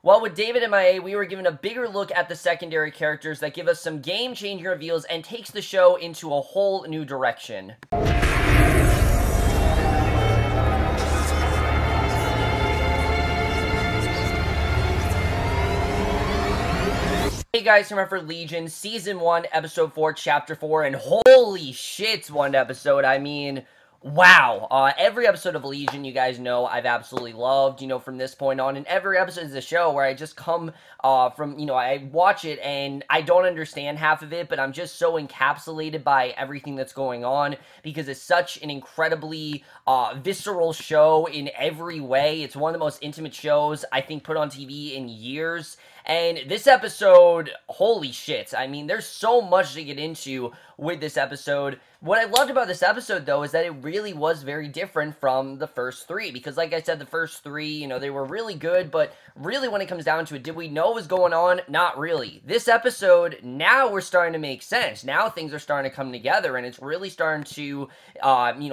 Well, with David MIA, we were given a bigger look at the secondary characters that give us some game-changing reveals and takes the show into a whole new direction. Hey guys, remember Legion, Season 1, Episode 4, Chapter 4, and holy shit, one episode. I mean, wow. Every episode of Legion, you guys know, I've absolutely loved, from this point on. And every episode is a show where I just come from, I watch it and I don't understand half of it, but I'm just so encapsulated by everything that's going on because it's such an incredibly visceral show in every way. It's one of the most intimate shows, I think, put on TV in years. And this episode, holy shit, I mean, there's so much to get into with this episode. What I loved about this episode, though, is that it really was very different from the first three, because like I said, the first three, they were really good, but really when it comes down to it, did we know what was going on? Not really. This episode, now we're starting to make sense. Now things are starting to come together, and it's really starting to,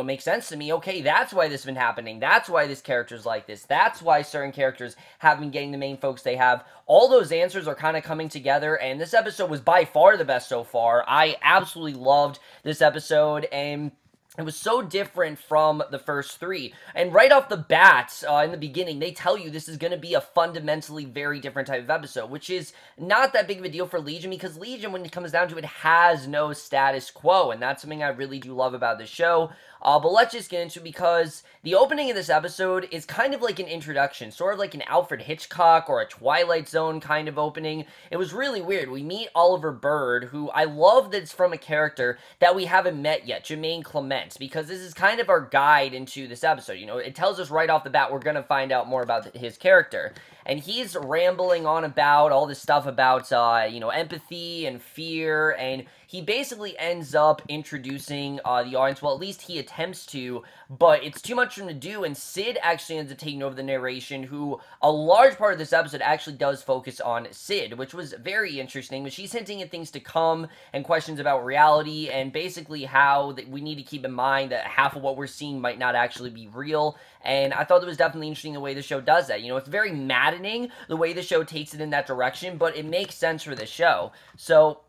make sense to me. Okay, that's why this has been happening. That's why this character's like this. That's why certain characters have been getting the main focus they have. All those answers are kind of coming together, and this episode was by far the best so far. I absolutely loved this episode, and it was so different from the first three. And right off the bat, in the beginning, they tell you this is going to be a fundamentally very different type of episode, which is not that big of a deal for Legion, because Legion, when it comes down to it, has no status quo, and that's something I really do love about the show. But let's just get into it, because the opening of this episode is kind of like an introduction, sort of like an Alfred Hitchcock or a Twilight Zone kind of opening. It was really weird. We meet Oliver Bird, who I love that it's from a character that we haven't met yet, Jermaine Clement, because this is kind of our guide into this episode. It tells us right off the bat we're going to find out more about his character. And he's rambling on about all this stuff about, empathy and fear, and he basically ends up introducing the audience. Well, at least he attempts to, but it's too much for him to do, and Sid actually ends up taking over the narration, who a large part of this episode actually does focus on Sid, which was very interesting, but she's hinting at things to come and questions about reality, and basically how that we need to keep in mind that half of what we're seeing might not actually be real. And I thought it was definitely interesting the way the show does that. It's very maddening the way the show takes it in that direction, but it makes sense for the show. So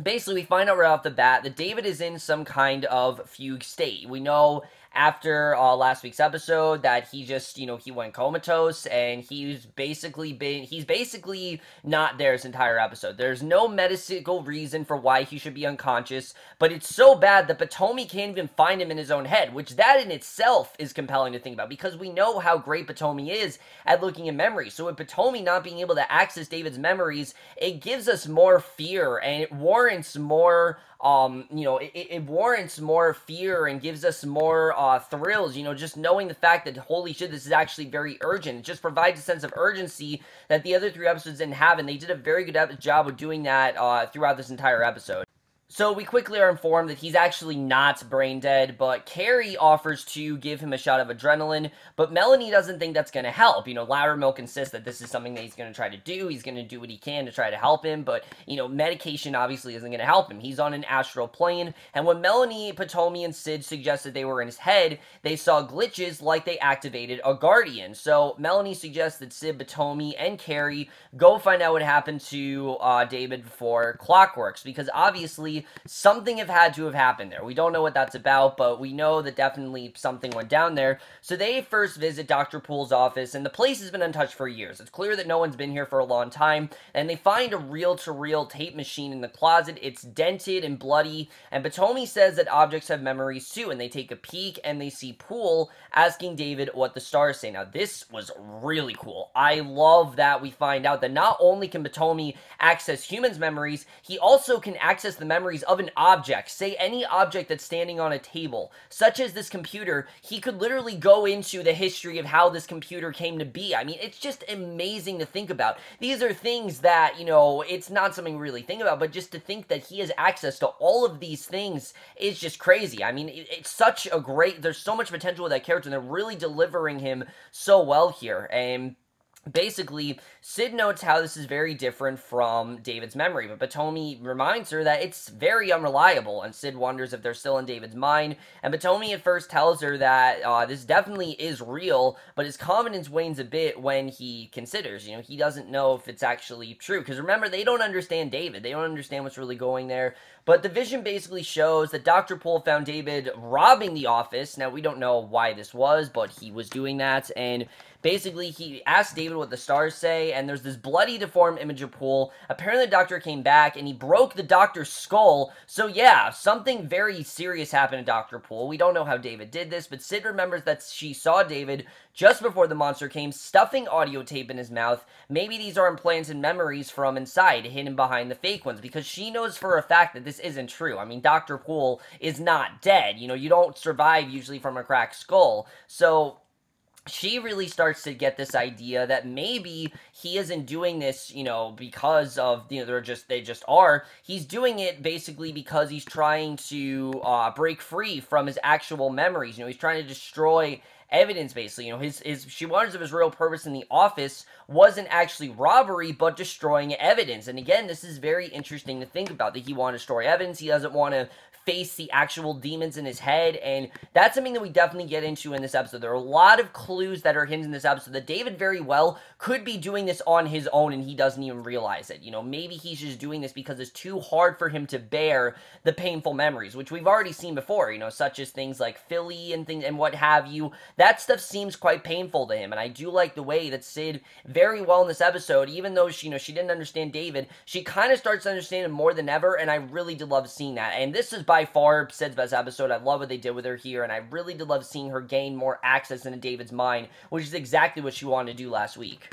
basically, we find out right off the bat that David is in some kind of fugue state. We know after last week's episode that he just, he went comatose, and he's basically not there this entire episode. There's no medical reason for why he should be unconscious, but it's so bad that Potomi can't even find him in his own head, which that in itself is compelling to think about, because we know how great Potomi is at looking at memories. So with Potomi not being able to access David's memories, it gives us more fear, and it warrants more it warrants more fear and gives us more thrills, just knowing the fact that, holy shit, this is actually very urgent. It just provides a sense of urgency that the other three episodes didn't have, and they did a very good job of doing that throughout this entire episode. So we quickly are informed that he's actually not brain dead, but Cary offers to give him a shot of adrenaline, but Melanie doesn't think that's going to help. Loudermilk insists that this is something that he's going to try to do. He's going to do what he can to try to help him, but, medication obviously isn't going to help him. He's on an astral plane, and when Melanie, Potomi, and Sid suggested they were in his head, they saw glitches like they activated a Guardian. So Melanie suggests that Sid, Potomi, and Cary go find out what happened to David before Clockworks, because obviously something had to have happened there. We don't know what that's about, but we know that definitely something went down there. So they first visit Dr. Poole's office, and the place has been untouched for years. It's clear that no one's been here for a long time, and they find a reel-to-reel tape machine in the closet. It's dented and bloody, and Potomi says that objects have memories too, and they take a peek, and they see Poole asking David what the stars say. Now, this was really cool. I love that we find out that not only can Potomi access humans' memories, he also can access the memories of an object, say any object that's standing on a table, such as this computer. He could literally go into the history of how this computer came to be. I mean, it's just amazing to think about. These are things that, it's not something we really think about, but just to think that he has access to all of these things is just crazy. I mean, it's such a great, there's so much potential with that character, and they're really delivering him so well here. And basically, Sid notes how this is very different from David's memory, but Potomi reminds her that it's very unreliable, and Sid wonders if they're still in David's mind, and Potomi at first tells her that this definitely is real, but his confidence wanes a bit when he considers, he doesn't know if it's actually true, because remember, they don't understand David, they don't understand what's really going there, but the vision basically shows that Dr. Poole found David robbing the office. Now, we don't know why this was, but he was doing that, and basically, he asked David what the stars say, and there's this bloody, deformed image of Poole. Apparently, the doctor came back, and he broke the doctor's skull. So, yeah, something very serious happened to Dr. Poole. We don't know how David did this, but Sid remembers that she saw David just before the monster came, stuffing audio tape in his mouth. Maybe these are implanted memories from inside, hidden behind the fake ones, because she knows for a fact that this isn't true. I mean, Dr. Poole is not dead. You don't survive usually from a cracked skull. So she really starts to get this idea that maybe he isn't doing this, because of, they just are. He's doing it basically because he's trying to break free from his actual memories. He's trying to destroy evidence, basically. She wonders if his real purpose in the office wasn't actually robbery, but destroying evidence. And again, this is very interesting to think about, that he wanted to destroy evidence. He doesn't want to face the actual demons in his head, and that's something that we definitely get into in this episode. There are a lot of clues that are hinted in this episode that David very well could be doing this on his own, and he doesn't even realize it. Maybe he's just doing this because it's too hard for him to bear the painful memories, which we've already seen before, such as things like Philly and things and what have you. That stuff seems quite painful to him, and I do like the way that Sid very well in this episode, even though she didn't understand David, she kind of starts to understand him more than ever, and I really did love seeing that. And this is by far Sid's best episode. I love what they did with her here, and I really did love seeing her gain more access into David's mind, which is exactly what she wanted to do last week.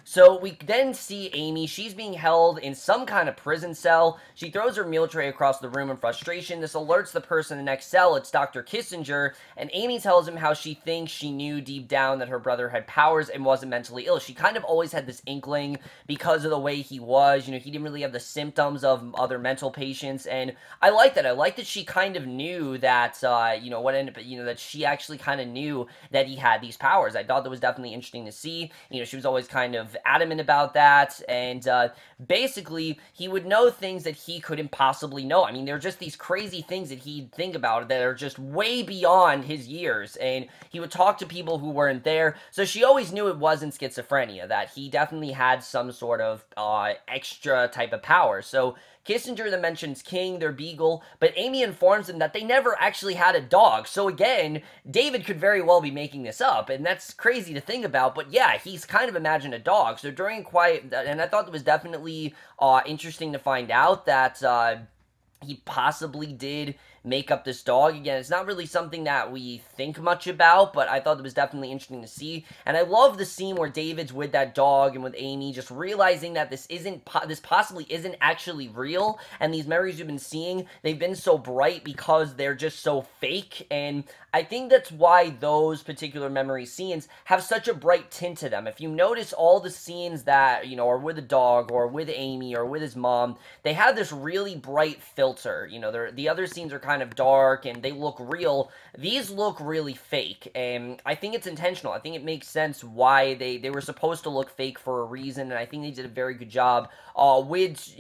So we then see Amy. She's being held in some kind of prison cell. She throws her meal tray across the room in frustration. This alerts the person in the next cell. It's Dr. Kissinger, and Amy tells him how she thinks she knew deep down that her brother had powers and wasn't mentally ill. She kind of always had this inkling because of the way he was. He didn't really have the symptoms of other mental patients, and I like that. I like that she kind of knew that, what ended up, that she actually kind of knew that he had these powers. I thought that was definitely interesting to see. She was always kind of adamant about that, and basically he would know things that he couldn't possibly know. I mean, they're just these crazy things that he'd think about that are just way beyond his years, and he would talk to people who weren't there, so she always knew it wasn't schizophrenia, that he definitely had some sort of extra type of power. So Kissinger then mentions King, their beagle, but Amy informs him that they never actually had a dog. So again, David could very well be making this up, and that's crazy to think about, but yeah, he's kind of imagined a dog. So during quiet, and I thought it was definitely interesting to find out that he possibly did make up this dog. Again, it's not really something that we think much about, but I thought it was definitely interesting to see. And I love the scene where David's with that dog and with Amy, just realizing that this possibly isn't actually real, and these memories we've been seeing, they've been so bright because they're just so fake, and I think that's why those particular memory scenes have such a bright tint to them. If you notice all the scenes that, are with a dog, or with Amy, or with his mom, they have this really bright filter. The other scenes are kind of dark, and they look real. These look really fake, and I think it's intentional. I think it makes sense why they were supposed to look fake for a reason, and I think they did a very good job with,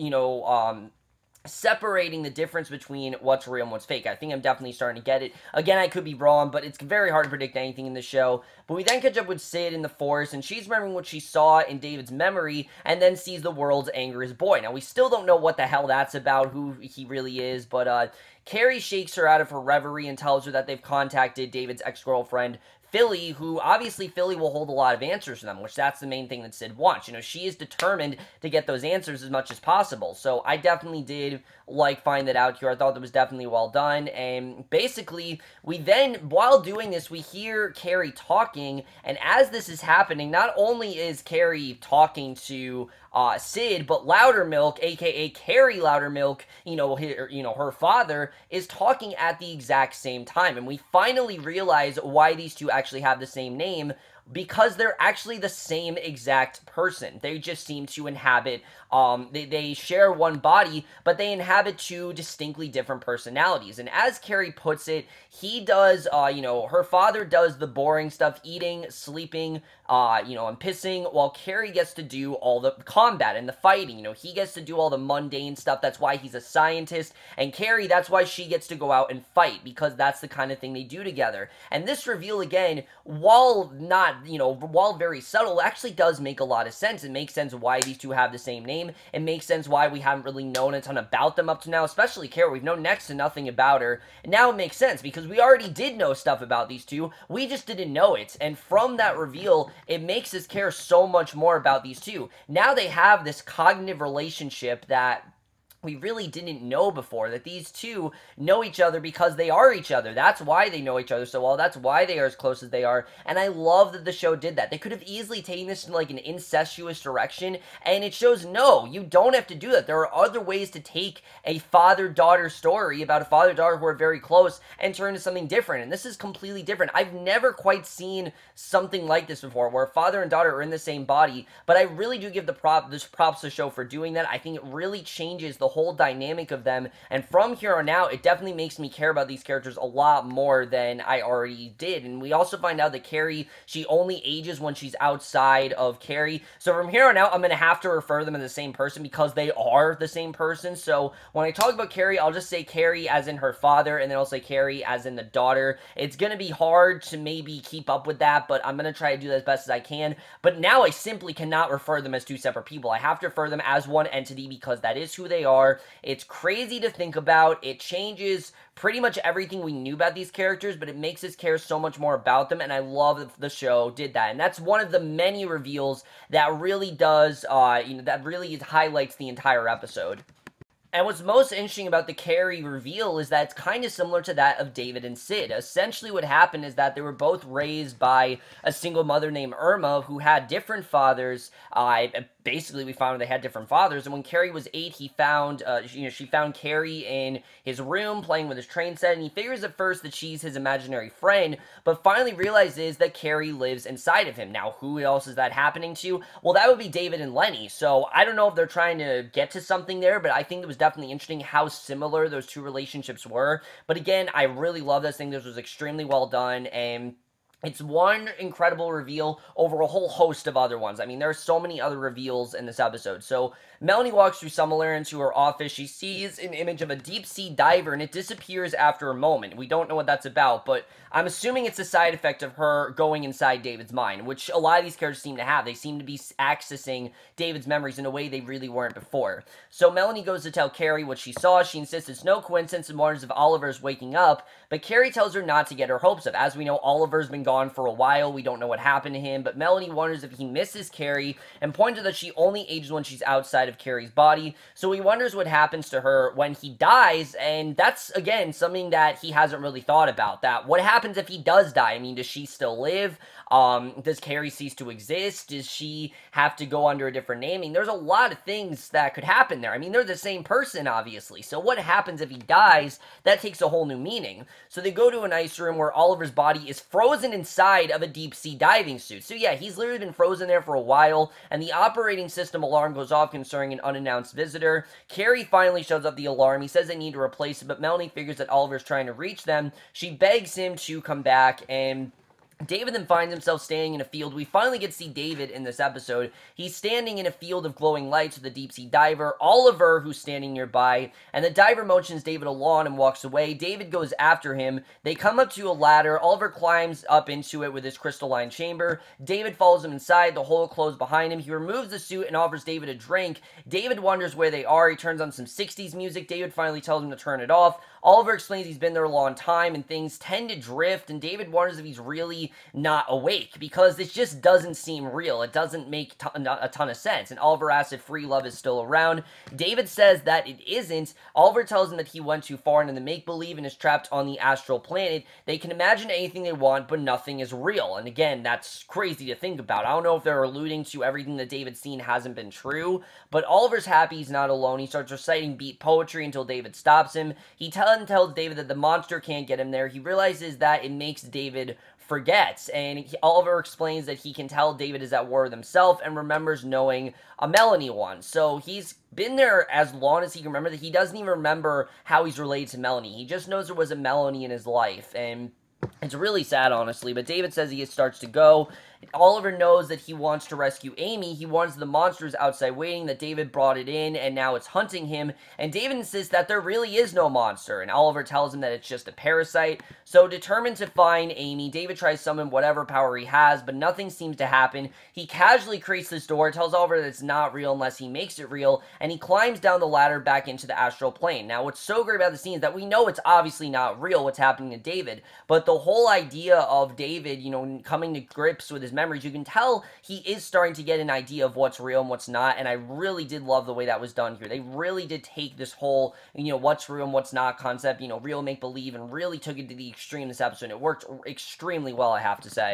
separating the difference between what's real and what's fake. I think I'm definitely starting to get it. Again, I could be wrong, but it's very hard to predict anything in the show. But we then catch up with Sid in the forest, and she's remembering what she saw in David's memory, and then sees the world's angriest boy. Now, we still don't know what the hell that's about, who he really is, but Cary shakes her out of her reverie and tells her that they've contacted David's ex-girlfriend, Philly, who obviously Philly will hold a lot of answers to them, which that's the main thing that Sid wants. She is determined to get those answers as much as possible. So I definitely did find that out here. I thought that was definitely well done. And basically, we then, while doing this, we hear Cary talking, and as this is happening, not only is Cary talking to Sid, but Loudermilk, aka Cary Loudermilk, her father, is talking at the exact same time, and we finally realize why these two actually have the same name, because they're actually the same exact person. They just seem to inhabit, they share one body, but they inhabit two distinctly different personalities. And as Cary puts it, he does, her father does the boring stuff, eating, sleeping, and pissing, while Cary gets to do all the combat and the fighting. He gets to do all the mundane stuff. That's why he's a scientist. And Cary, that's why she gets to go out and fight, because that's the kind of thing they do together. And this reveal, again, while not, while very subtle, actually does make a lot of sense. It makes sense why these two have the same name. It makes sense why we haven't really known a ton about them up to now, especially Cary. We've known next to nothing about her. And now it makes sense, because we already did know stuff about these two. We just didn't know it. And from that reveal, it makes us care so much more about these two. Now they have this cognitive relationship that we really didn't know before, that these two know each other because they are each other. That's why they know each other so well. That's why they are as close as they are. And I love that the show did that. They could have easily taken this in like an incestuous direction, and it shows no, you don't have to do that. There are other ways to take a father-daughter story about a father-daughter who are very close and turn into something different. And this is completely different. I've never quite seen something like this before, where father and daughter are in the same body, but I really do give props to the show for doing that. I think it really changes the whole dynamic of them, and from here on out, it definitely makes me care about these characters a lot more than I already did. And we also find out that Cary, she only ages when she's outside of Cary, so from here on out, I'm going to have to refer to them as the same person, because they are the same person. So when I talk about Cary, I'll just say Cary as in her father, and then I'll say Cary as in the daughter. It's going to be hard to maybe keep up with that, but I'm going to try to do that as best as I can. But now I simply cannot refer them as two separate people. I have to refer them as one entity, because that is who they are. It's crazy to think about. It changes pretty much everything we knew about these characters, but it makes us care so much more about them, and I love that the show did that. And that's one of the many reveals that really does, that really highlights the entire episode. And what's most interesting about the Cary reveal is that it's kind of similar to that of David and Sid. Essentially what happened is that they were both raised by a single mother named Irma, who had different fathers. Basically, we found they had different fathers, and when Cary was 8, he found, she found Cary in his room playing with his train set, and he figures at first that she's his imaginary friend, but finally realizes that Cary lives inside of him. Now, who else is that happening to? Well, that would be David and Lenny, so I don't know if they're trying to get to something there, but I think it was definitely interesting how similar those two relationships were. But again, I really love this thing. This was extremely well done, and it's one incredible reveal over a whole host of other ones. I mean, there are so many other reveals in this episode. So, Melanie walks through Summerlin into her office. She sees an image of a deep-sea diver, and it disappears after a moment. We don't know what that's about, but I'm assuming it's a side effect of her going inside David's mind, which a lot of these characters seem to have. They seem to be accessing David's memories in a way they really weren't before. So, Melanie goes to tell Cary what she saw. She insists it's no coincidence and wonders if Oliver's waking up, but Cary tells her not to get her hopes up. As we know, Oliver's been gone for a while. We don't know what happened to him, but Melanie wonders if he misses Cary and points out that she only ages when she's outside of Cary's body. So he wonders what happens to her when he dies, and that's, again, something that he hasn't really thought about. That what happens if he does die? I mean, does she still live? Does Cary cease to exist? Does she have to go under a different name? I mean, there's a lot of things that could happen there. I mean, they're the same person, obviously. So what happens if he dies? That takes a whole new meaning. So they go to an ice room where Oliver's body is frozen inside of a deep-sea diving suit. So yeah, he's literally been frozen there for a while, and the operating system alarm goes off concerning an unannounced visitor. Cary finally shows up the alarm. He says they need to replace it, but Melanie figures that Oliver's trying to reach them. She begs him to come back, and David then finds himself standing in a field. We finally get to see David in this episode. He's standing in a field of glowing lights with a deep-sea diver, Oliver, who's standing nearby, and the diver motions David along and walks away. David goes after him. They come up to a ladder. Oliver climbs up into it with his crystalline chamber. David follows him inside. The hole closed behind him. He removes the suit and offers David a drink. David wonders where they are. He turns on some 60s music. David finally tells him to turn it off. Oliver explains he's been there a long time and things tend to drift, and David wonders if he's really not awake, because it just doesn't seem real. It doesn't make a ton of sense. And Oliver asks if free love is still around. David says that it isn't. Oliver tells him that he went too far into the make-believe and is trapped on the astral planet. They can imagine anything they want, but nothing is real. And again, that's crazy to think about. I don't know if they're alluding to everything that David's seen hasn't been true, but Oliver's happy he's not alone. He starts reciting beat poetry until David stops him. He tells David that the monster can't get him there. He realizes that it makes David forgets, and Oliver explains that he can tell David is at war with himself and remembers knowing a Melanie once. So he's been there as long as he can remember, that he doesn't even remember how he's related to Melanie. He just knows there was a Melanie in his life, and it's really sad, honestly, but David says he starts to go, Oliver knows that he wants to rescue Amy. He wants the monsters outside waiting, that David brought it in, and now it's hunting him. And David insists that there really is no monster, and Oliver tells him that it's just a parasite. So determined to find Amy, David tries to summon whatever power he has, but nothing seems to happen. He casually creates this door, tells Oliver that it's not real unless he makes it real, and he climbs down the ladder back into the astral plane. Now, what's so great about the scene is that we know it's obviously not real what's happening to David, but the whole idea of David, you know, coming to grips with his memories, you can tell he is starting to get an idea of what's real and what's not, and I really did love the way that was done here. They really did take this whole, you know, what's real and what's not concept, you know, real make-believe, and really took it to the extreme this episode. It worked extremely well, I have to say.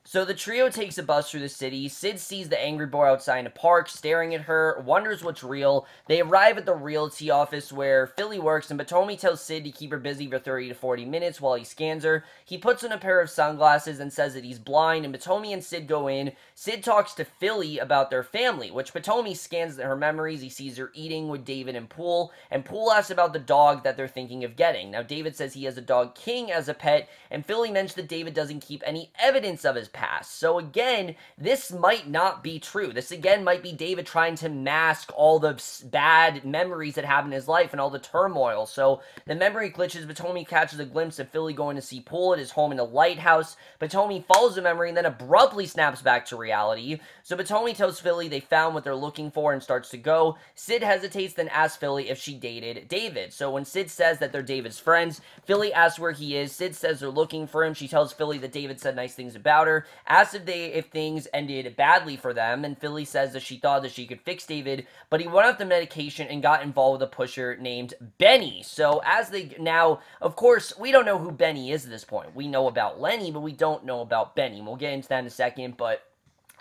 So the trio takes a bus through the city. Sid sees the angry boy outside in a park, staring at her, wonders what's real. They arrive at the realty office where Philly works, and Potomi tells Sid to keep her busy for 30 to 40 minutes while he scans her. He puts on a pair of sunglasses and says that he's blind, and Potomi and Sid go in. Sid talks to Philly about their family, which Potomi scans her memories. He sees her eating with David and Poole asks about the dog that they're thinking of getting. Now, David says he has a dog, King, as a pet, and Philly mentions that David doesn't keep any evidence of his past. So again, this might not be true. This again might be David trying to mask all the bad memories that happened in his life and all the turmoil. So the memory glitches. Potomi catches a glimpse of Philly going to see Poole at his home in a lighthouse. Potomi follows the memory and then abruptly snaps back to reality. So Potomi tells Philly they found what they're looking for and starts to go. Sid hesitates, then asks Philly if she dated David. So when Sid says that they're David's friends, Philly asks where he is. Sid says they're looking for him. She tells Philly that David said nice things about her, asks if things ended badly for them, and Philly says that she thought that she could fix David, but he went off the medication and got involved with a pusher named Benny. So as they now, of course, we don't know who Benny is at this point. We know about Lenny, but we don't know about Benny. We'll get into that in a second, but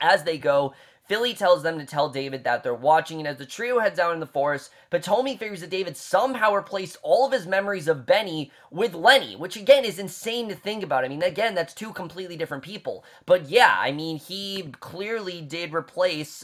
as they go, Philly tells them to tell David that they're watching, and as the trio heads out in the forest, Potomi figures that David somehow replaced all of his memories of Benny with Lenny, which again is insane to think about. I mean, again, that's two completely different people. But yeah, I mean, he clearly did replace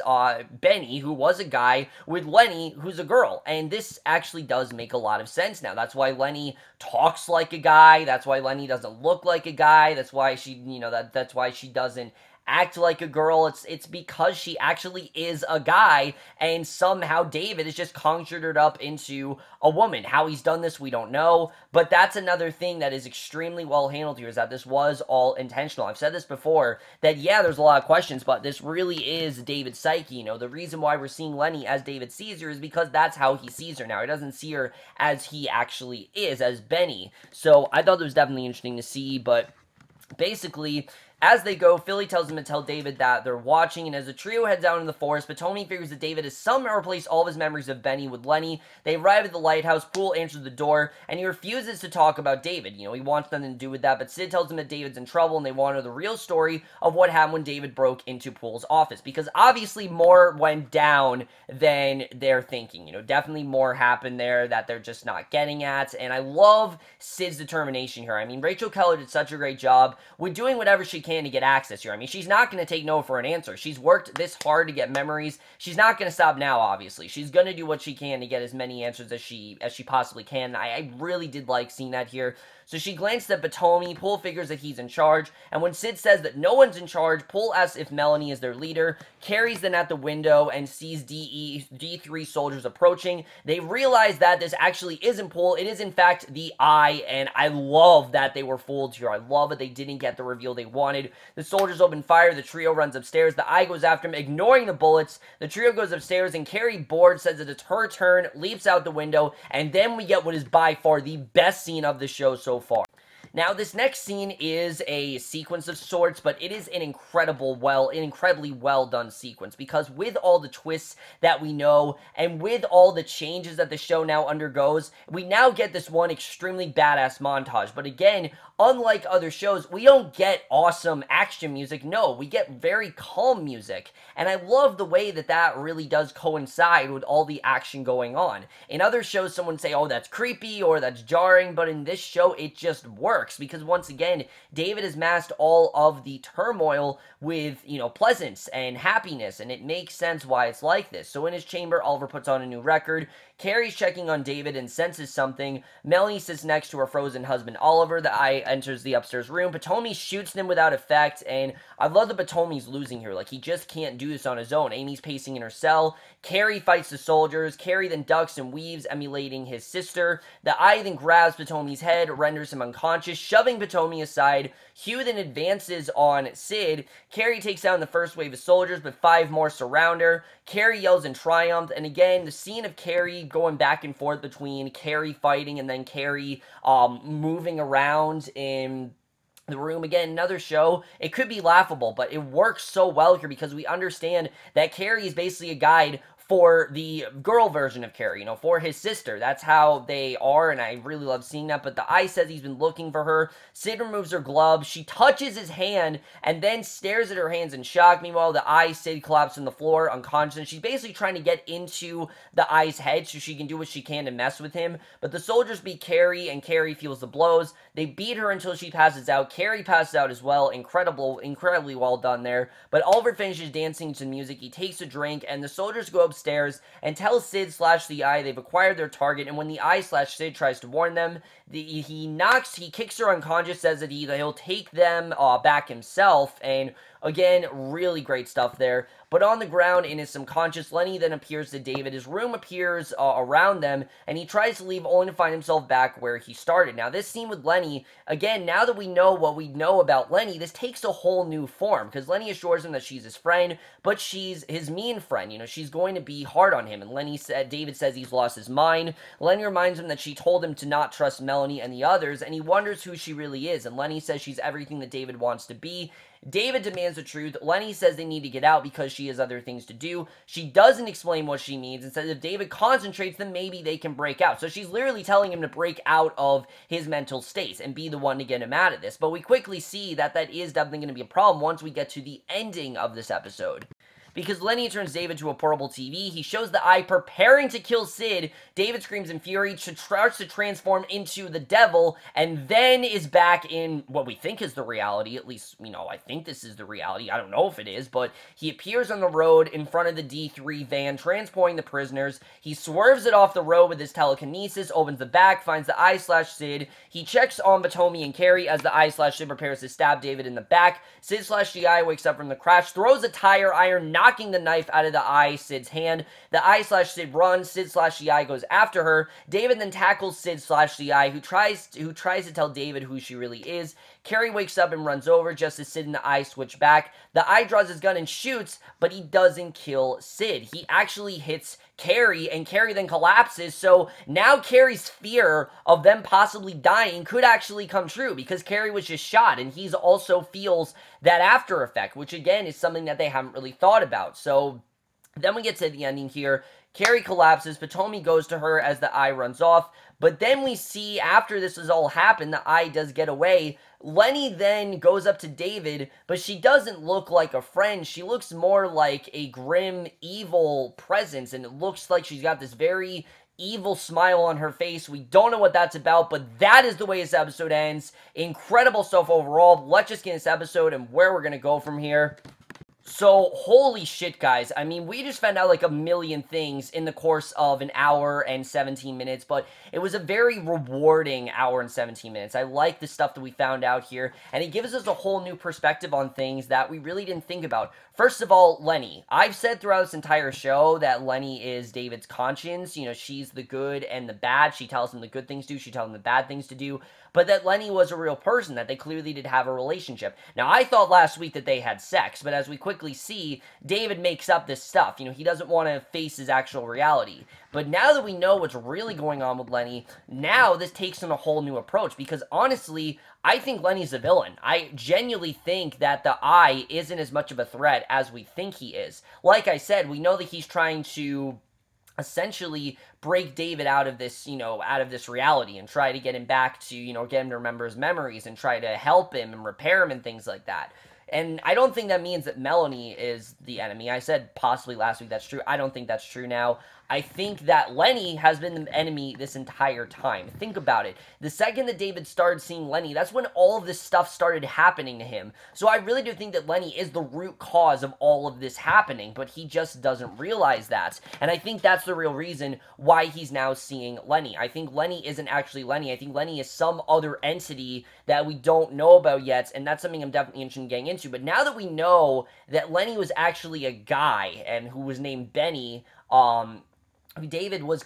Benny, who was a guy, with Lenny, who's a girl. And this actually does make a lot of sense now. That's why Lenny talks like a guy. That's why Lenny doesn't look like a guy. That's why she, you know, that's why she doesn't act like a girl. It's because she actually is a guy, and somehow David has just conjured her up into a woman. How he's done this, we don't know, but that's another thing that is extremely well handled here, is that this was all intentional. I've said this before, that yeah, there's a lot of questions, but this really is David's psyche. You know, the reason why we're seeing Lenny as David sees her is because that's how he sees her now. He doesn't see her as he actually is, as Benny. So I thought it was definitely interesting to see, but basically, as they go, Philly tells them to tell David that they're watching, and as the trio heads out in the forest, Potomi figures that David has somehow replaced all of his memories of Benny with Lenny. They arrive at the lighthouse. Poole answers the door, and he refuses to talk about David. You know, he wants nothing to do with that, but Sid tells him that David's in trouble, and they want to know the real story of what happened when David broke into Poole's office, because obviously more went down than they're thinking. You know, definitely more happened there that they're just not getting at, and I love Sid's determination here. I mean, Rachel Keller did such a great job with doing whatever she can to get access here. I mean, she's not going to take no for an answer. She's worked this hard to get memories. She's not going to stop now, obviously. She's going to do what she can to get as many answers as she possibly can. I really did like seeing that here. So she glanced at Potomi. Poole figures that he's in charge, and when Sid says that no one's in charge, Poole asks if Melanie is their leader. Cary's then at the window and sees D3 soldiers approaching. They realize that this actually isn't Poole. It is, in fact, the Eye, and I love that they were fooled here. I love that they didn't get the reveal they wanted. The soldiers open fire. The trio runs upstairs. The Eye goes after him, ignoring the bullets. The trio goes upstairs, and Cary, bored, says that it's her turn, leaps out the window, and then we get what is by far the best scene of the show so far. Now, this next scene is a sequence of sorts, but it is an incredibly well done sequence, because with all the twists that we know, and with all the changes that the show now undergoes, we now get this one extremely badass montage. But again, unlike other shows, we don't get awesome action music. No, we get very calm music, and I love the way that that really does coincide with all the action going on. In other shows, someone would say, oh, that's creepy, or that's jarring, but in this show, it just works. works because, once again, David has masked all of the turmoil with, pleasance and happiness, and it makes sense why it's like this. So in his chamber, Oliver puts on a new record. Carrie's checking on David and senses something. Melanie sits next to her frozen husband, Oliver. The eye enters the upstairs room. Potomi shoots them without effect, and I love that Potomi's losing here. Like, he just can't do this on his own. Amy's pacing in her cell. Cary fights the soldiers. Cary then ducks and weaves, emulating his sister. The eye then grabs Potomi's head, renders him unconscious, shoving Potomi aside. Hugh then advances on Sid. Cary takes down the first wave of soldiers, but 5 more surround her. Cary yells in triumph, and again, the scene of Cary going back and forth between Cary fighting and then Cary moving around in the room. Again, another show, it could be laughable, but it works so well here because we understand that Cary is basically a guide for the girl version of Cary, for his sister. That's how they are, and I really love seeing that. But the eye says he's been looking for her. Sid removes her glove. She touches his hand and then stares at her hands in shock. Meanwhile, the eye, Sid collapses on the floor, unconscious. And she's basically trying to get into the eye's head so she can do what she can to mess with him. But the soldiers beat Cary, and Cary feels the blows. They beat her until she passes out. Cary passes out as well. Incredibly well done there. But Oliver finishes dancing to music. He takes a drink, and the soldiers go upstairs and tell Sid/the eye they've acquired their target. And when the eye/Sid tries to warn them, he kicks her unconscious, says that he'll take them back himself. And again, really great stuff there. But on the ground, in his subconscious, Lenny then appears to David. His room appears around them, and he tries to leave only to find himself back where he started. Now, this scene with Lenny, again, now that we know what we know about Lenny, this takes a whole new form, because Lenny assures him that she's his friend, but she's his mean friend. She's going to be hard on him, and David says he's lost his mind. Lenny reminds him that she told him to not trust Melanie and the others, and he wonders who she really is, and Lenny says she's everything that David wants to be. David demands the truth. Lenny says they need to get out because she has other things to do. She doesn't explain what she means and says if David concentrates, then maybe they can break out. So she's literally telling him to break out of his mental states and be the one to get him out of this. But we quickly see that is definitely going to be a problem once we get to the ending of this episode. Because Lenny turns David to a portable TV. He shows the eye preparing to kill Sid. David screams in fury, starts to transform into the devil, and then is back in what we think is the reality. At least, I think this is the reality. I don't know if it is, but he appears on the road in front of the D3 van, transporting the prisoners. He swerves it off the road with his telekinesis, opens the back, finds the eye/Sid. He checks on Potomi and Cary as the eye/Sid prepares to stab David in the back. Sid/the eye wakes up from the crash, throws a tire iron, knocking the knife out of the eye Sid's hand. The eye/Sid runs. Sid/the eye goes after her. David then tackles Sid/the eye, who tries to tell David who she really is. Cary wakes up and runs over just as Sid and the eye switch back. The eye draws his gun and shoots, but he doesn't kill Sid. He actually hits Cary, and Cary then collapses. So now Cary's fear of them possibly dying could actually come true because Cary was just shot, and he also feels that after effect, which again is something that they haven't really thought about. So then we get to the ending here. Cary collapses. Potomi goes to her as the eye runs off. But then we see after this has all happened, the eye does get away. Lenny then goes up to David, but she doesn't look like a friend. She looks more like a grim, evil presence, and it looks like she's got this very evil smile on her face. We don't know what that's about, but that is the way this episode ends. Incredible stuff overall. Let's just get this episode and where we're going to go from here. So, holy shit, guys. I mean, we just found out like a million things in the course of an hour and 17 minutes, but it was a very rewarding hour and 17 minutes. I like the stuff that we found out here, and it gives us a whole new perspective on things that we really didn't think about. First of all, Lenny. I've said throughout this entire show that Lenny is David's conscience. She's the good and the bad. She tells him the good things to do. She tells him the bad things to do. But that Lenny was a real person, that they clearly did have a relationship. Now, I thought last week that they had sex, but as we quickly see, David makes up this stuff. He doesn't want to face his actual reality. But now that we know what's really going on with Lenny, now this takes on a whole new approach, because honestly, I think Lenny's a villain. I genuinely think that the eye isn't as much of a threat as we think he is. Like I said, we know that he's trying to essentially break David out of this, out of this reality and try to get him back to, get him to remember his memories and try to help him and repair him and things like that. And I don't think that means that Melanie is the enemy. I said possibly last week that's true. I don't think that's true now. I think that Lenny has been the enemy this entire time. Think about it. The second that David started seeing Lenny, that's when all of this stuff started happening to him. So I really do think that Lenny is the root cause of all of this happening, but he just doesn't realize that. And I think that's the real reason why he's now seeing Lenny. I think Lenny isn't actually Lenny. I think Lenny is some other entity that we don't know about yet, and that's something I'm definitely interested in getting into. But now that we know that Lenny was actually a guy and who was named Benny, David was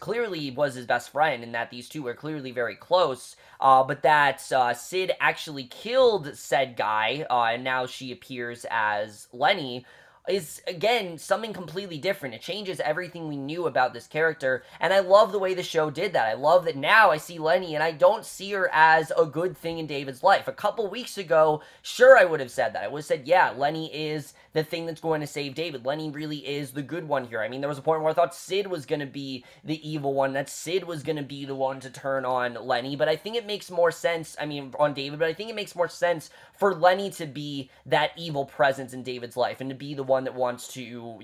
his best friend, and that these two were clearly very close, but that Sid actually killed said guy, and now she appears as Lenny, is, again, something completely different. It changes everything we knew about this character, and I love the way the show did that. I love that now I see Lenny, and I don't see her as a good thing in David's life. A couple weeks ago, sure, I would have said that. I would have said, yeah, Lenny is the thing that's going to save David. Lenny really is the good one here. I mean, there was a point where I thought Sid was going to be the evil one, that Sid was going to be the one to turn on Lenny, but I think it makes more sense, on David, but I think it makes more sense for Lenny to be that evil presence in David's life, and to be the one that wants to,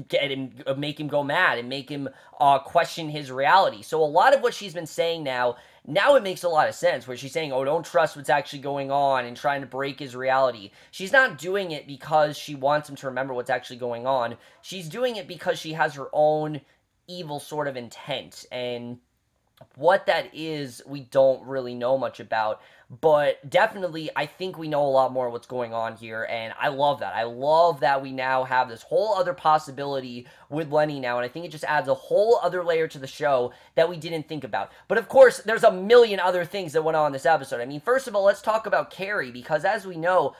get him, make him go mad, and make him question his reality. So a lot of what she's been saying now it makes a lot of sense, where she's saying, oh, don't trust what's actually going on, and trying to break his reality. She's not doing it because she wants him to remember what's actually going on. She's doing it because she has her own evil sort of intent, and what that is, we don't really know much about, but definitely, I think we know a lot more what's going on here, and I love that. I love that we now have this whole other possibility with Lenny now, and I think it just adds a whole other layer to the show that we didn't think about. But of course, there's a million other things that went on in this episode. I mean, first of all, let's talk about Cary, because as we know,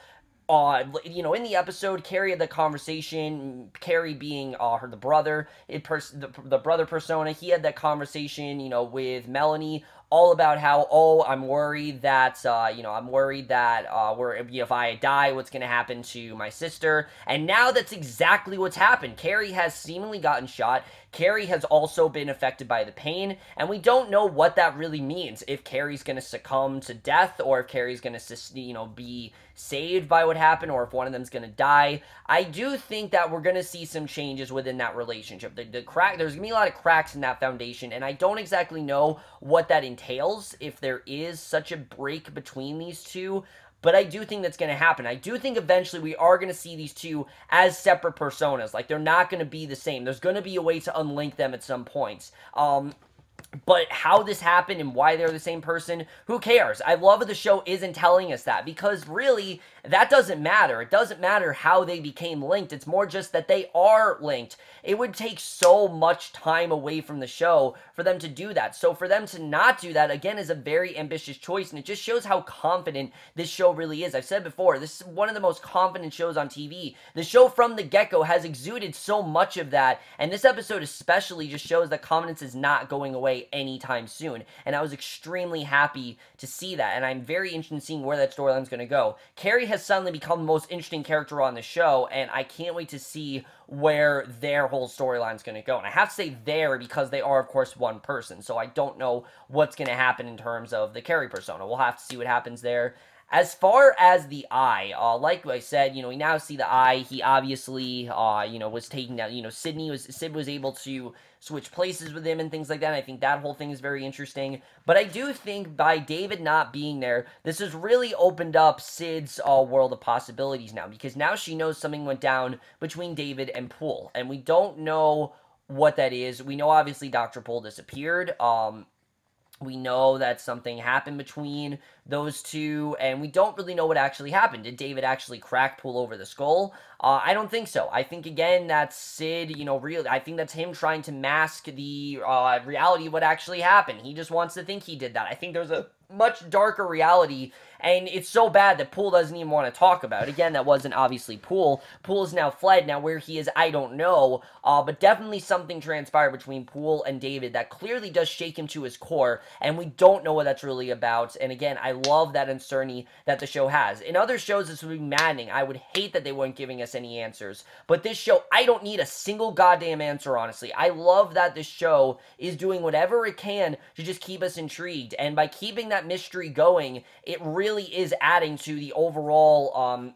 in the episode, Cary had the conversation, Cary being the brother, the brother persona, he had that conversation, with Melanie, all about how, oh, I'm worried that, if I die, what's going to happen to my sister, and now that's exactly what's happened. Cary has seemingly gotten shot. Cary has also been affected by the pain, and we don't know what that really means, if Cary's going to succumb to death, or if Cary's going to, be saved by what happened, or if one of them's going to die. I do think that we're going to see some changes within that relationship. There's going to be a lot of cracks in that foundation, and I don't exactly know what that entails, if there is such a break between these two, but I do think that's going to happen. I do think eventually we are going to see these two as separate personas. Like, they're not going to be the same. There's going to be a way to unlink them at some points. But how this happened and why they're the same person, who cares? I love that the show isn't telling us that, because really, that doesn't matter. It doesn't matter how they became linked. It's more just that they are linked. It would take so much time away from the show for them to do that. So for them to not do that, again, is a very ambitious choice, and it just shows how confident this show really is. I've said before, this is one of the most confident shows on TV. The show from the get-go has exuded so much of that, and this episode especially just shows that confidence is not going away anytime soon, and I was extremely happy to see that, and I'm very interested in seeing where that storyline's going to go. Cary has suddenly become the most interesting character on the show, and I can't wait to see where their whole storyline's going to go. And I have to say there because they are, of course, one person, so I don't know what's going to happen in terms of the Cary persona. We'll have to see what happens there. As far as the eye, like I said, we now see the eye. He obviously, was taking down, Sid was able to switch places with him and things like that. And I think that whole thing is very interesting. But I do think by David not being there, this has really opened up Sid's world of possibilities now, because now she knows something went down between David and Poole, and we don't know what that is. We know obviously Dr. Poole disappeared. We know that something happened between those two, and we don't really know what actually happened. Did David actually crack Poole over the skull? I don't think so. I think, again, that's Sid, I think that's him trying to mask the reality of what actually happened. He just wants to think he did that. I think there's a much darker reality, and it's so bad that Poole doesn't even want to talk about it. Again, that wasn't obviously Poole. Poole is now fled. Now, where he is, I don't know, but definitely something transpired between Poole and David that clearly does shake him to his core, and we don't know what that's really about. And again, I love that uncertainty that the show has. In other shows, this would be maddening. I would hate that they weren't giving us any answers, but this show, I don't need a single goddamn answer, honestly. I love that this show is doing whatever it can to just keep us intrigued, and by keeping that mystery going, it really is adding to the overall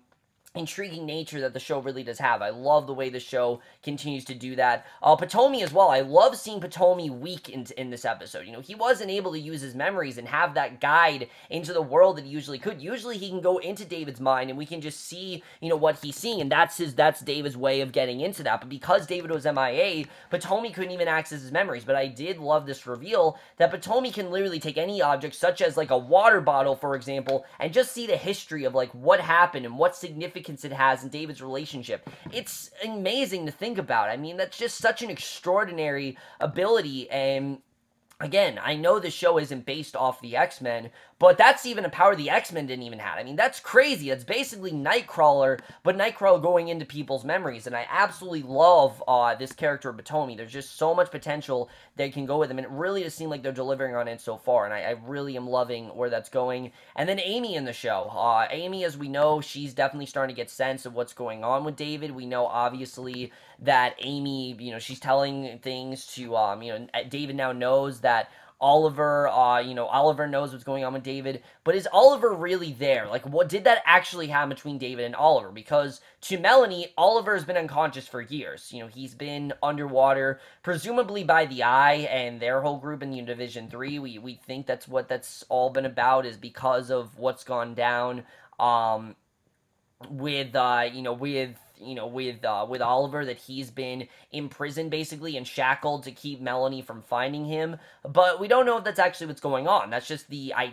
intriguing nature that the show really does have. I love the way the show continues to do that. Potomi as well. I love seeing Potomi weak in this episode. You know, he wasn't able to use his memories and have that guide into the world that he usually could. Usually he can go into David's mind and we can just see, you know, what he's seeing, and that's David's way of getting into that. But because David was MIA, Potomi couldn't even access his memories. But I did love this reveal that Potomi can literally take any object, such as like a water bottle, for example, and just see the history of like what happened and what significance it has in David's relationship. It's amazing to think about. I mean, that's just such an extraordinary ability, and again, I know the show isn't based off the X-Men, but that's even a power the X-Men didn't even have. I mean, that's crazy. It's basically Nightcrawler, but Nightcrawler going into people's memories, and I absolutely love this character of Potomi. There's just so much potential that can go with him, and it really does seem like they're delivering on it so far, and I really am loving where that's going. And then Amy in the show. Amy, as we know, she's definitely starting to get sense of what's going on with David. We know, obviously, that Amy, you know, she's telling things to, you know, David now knows that Oliver, you know, Oliver knows what's going on with David, but is Oliver really there? Like, what did that actually happen between David and Oliver? Because to Melanie, Oliver has been unconscious for years. You know, he's been underwater, presumably by the Eye and their whole group in the Division 3. We think that's what that's all been about, is because of what's gone down, with Oliver, that he's been imprisoned basically and shackled to keep Melanie from finding him. But we don't know if that's actually what's going on. That's just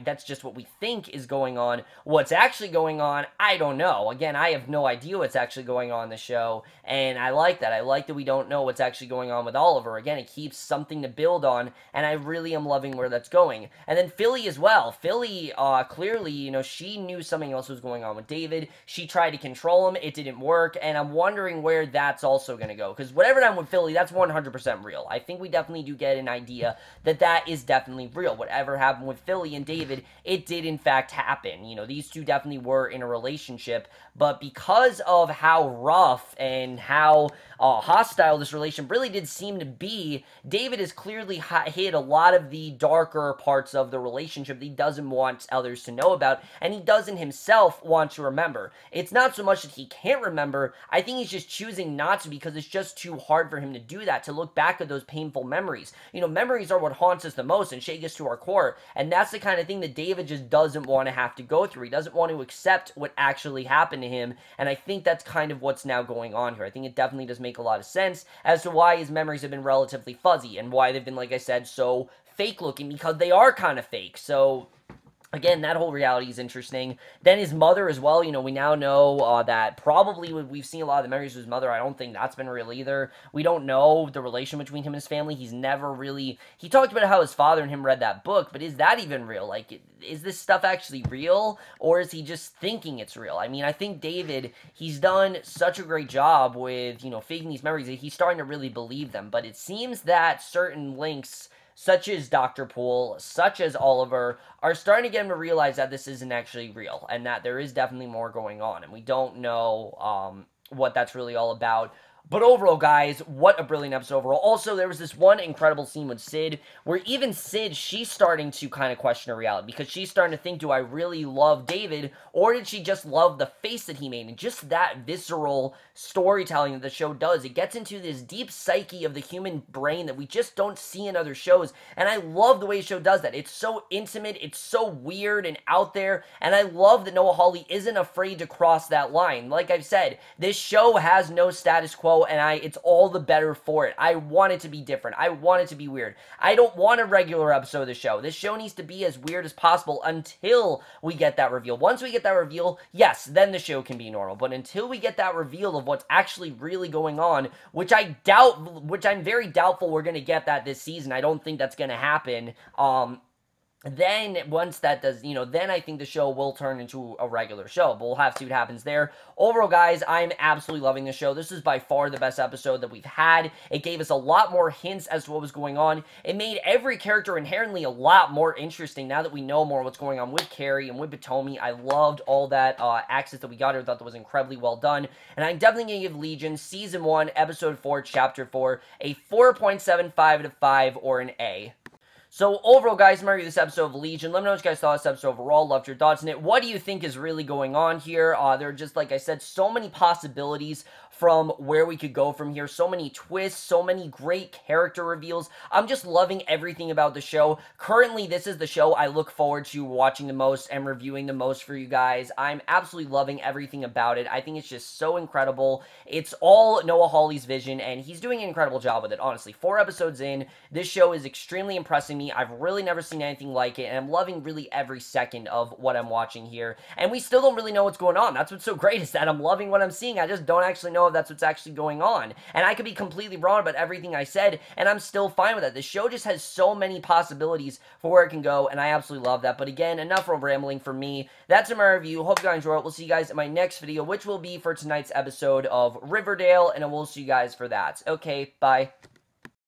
that's just what we think is going on. What's actually going on, I don't know. Again, I have no idea what's actually going on in the show, and I like that. I like that we don't know what's actually going on with Oliver. Again, it keeps something to build on, and I really am loving where that's going. And then Philly as well. Philly, clearly, you know, she knew something else was going on with David. She tried to control him. It didn't work, and I'm wondering where that's also going to go, because whatever happened with Philly, that's 100% real. I think we definitely do get an idea that that is definitely real. Whatever happened with Philly and David, it did in fact happen. You know, these two definitely were in a relationship, but because of how rough and how hostile this relationship really did seem to be, David has clearly hid a lot of the darker parts of the relationship that he doesn't want others to know about, and he doesn't himself want to remember. It's not so much that he can't remember, I think he's just choosing not to, because it's just too hard for him to do that, to look back at those painful memories. You know, memories are what haunts us the most and shake us to our core, and that's the kind of thing that David just doesn't want to have to go through. He doesn't want to accept what actually happened to him, and I think that's kind of what's now going on here. I think it definitely does make a lot of sense as to why his memories have been relatively fuzzy, and why they've been, like I said, so fake looking, because they are kind of fake. So again, that whole reality is interesting. Then his mother as well. You know, we now know that probably we've seen a lot of the memories of his mother. I don't think that's been real either. We don't know the relation between him and his family. He's never really... He talked about how his father and him read that book, but is that even real? Like, is this stuff actually real, or is he just thinking it's real? I mean, I think David, he's done such a great job with, you know, faking these memories that he's starting to really believe them, but it seems that certain links, such as Dr. Poole, such as Oliver, are starting to get him to realize that this isn't actually real, and that there is definitely more going on, and we don't know what that's really all about. But overall, guys, what a brilliant episode overall. Also, there was this one incredible scene with Sid, where even Sid, she's starting to kind of question her reality, because she's starting to think, do I really love David, or did she just love the face that he made? And just that visceral storytelling that the show does, it gets into this deep psyche of the human brain that we just don't see in other shows, and I love the way the show does that. It's so intimate, it's so weird and out there, and I love that Noah Hawley isn't afraid to cross that line. Like I've said, this show has no status quo, and it's all the better for it. I want it to be different. I want it to be weird. I don't want a regular episode of the show. This show needs to be as weird as possible until we get that reveal. Once we get that reveal, yes, then the show can be normal. But until we get that reveal of what's actually really going on, which I'm very doubtful we're going to get that this season. I don't think that's going to happen. Then, once that does, you know, then I think the show will turn into a regular show, but we'll have to see what happens there. Overall, guys, I'm absolutely loving the show. This is by far the best episode that we've had. It gave us a lot more hints as to what was going on. It made every character inherently a lot more interesting now that we know more what's going on with Cary and with Potomi. I loved all that access that we got here. I thought that was incredibly well done, and I'm definitely going to give Legion Season 1, Episode 4, Chapter 4, a 4.75 out of 5, or an A. So overall, guys, I'm going to review this episode of Legion. Let me know what you guys thought of this episode overall. Loved your thoughts on it. What do you think is really going on here? There are just, like I said, so many possibilities from where we could go from here. So many twists, so many great character reveals. I'm just loving everything about the show. Currently, this is the show I look forward to watching the most and reviewing the most for you guys. I'm absolutely loving everything about it. I think it's just so incredible. It's all Noah Hawley's vision, and he's doing an incredible job with it, honestly. 4 episodes in, this show is extremely impressing me. I've really never seen anything like it, and I'm loving really every second of what I'm watching here. And we still don't really know what's going on. That's what's so great, is that I'm loving what I'm seeing. I just don't actually know if that's what's actually going on. And I could be completely wrong about everything I said, and I'm still fine with that. The show just has so many possibilities for where it can go, and I absolutely love that. But again, enough of rambling from me. That's my review. Hope you guys enjoy it. We'll see you guys in my next video, which will be for tonight's episode of Riverdale, and I will see you guys for that. Okay, bye.